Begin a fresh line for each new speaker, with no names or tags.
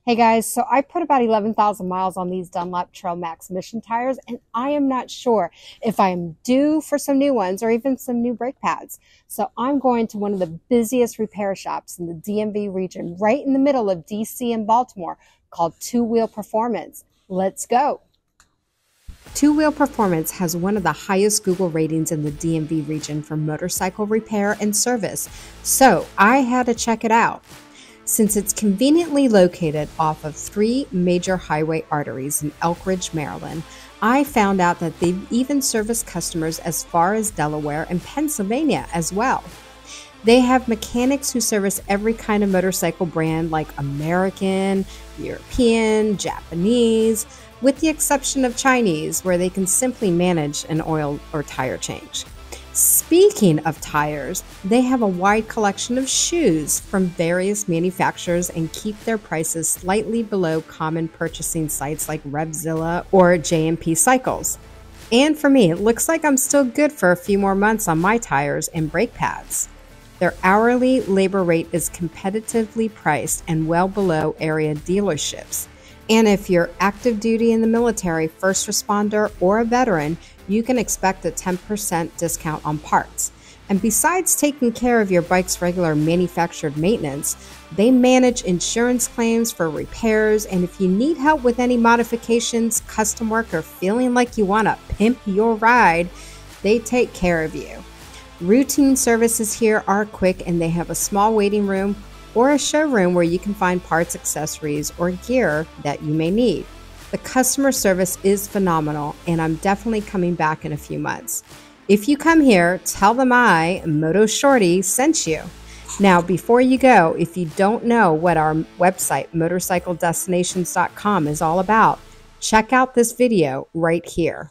Hey guys, so I put about 11,000 miles on these Dunlop Trail Max Mission tires, and I am not sure if I'm due for some new ones or even some new brake pads. So I'm going to one of the busiest repair shops in the DMV region, right in the middle of DC and Baltimore, called Two Wheel Performance. Let's go. Two Wheel Performance has one of the highest Google ratings in the DMV region for motorcycle repair and service, so I had to check it out. Since it's conveniently located off of three major highway arteries in Elkridge, Maryland, I found out that they even service customers as far as Delaware and Pennsylvania as well. They have mechanics who service every kind of motorcycle brand like American, European, Japanese, with the exception of Chinese, where they can simply manage an oil or tire change. Speaking of tires, they have a wide collection of shoes from various manufacturers and keep their prices slightly below common purchasing sites like Revzilla or JMP Cycles. And for me, it looks like I'm still good for a few more months on my tires and brake pads. Their hourly labor rate is competitively priced and well below area dealerships. And if you're active duty in the military, first responder, or a veteran, you can expect a 10% discount on parts. And besides taking care of your bike's regular manufactured maintenance, they manage insurance claims for repairs, and if you need help with any modifications, custom work, or feeling like you want to pimp your ride, they take care of you. Routine services here are quick, and they have a small waiting room or a showroom where you can find parts, accessories, or gear that you may need. The customer service is phenomenal, and I'm definitely coming back in a few months. If you come here, tell them I, Moto Shorty, sent you. Now, before you go, if you don't know what our website, motorcycledestinations.com, is all about, check out this video right here.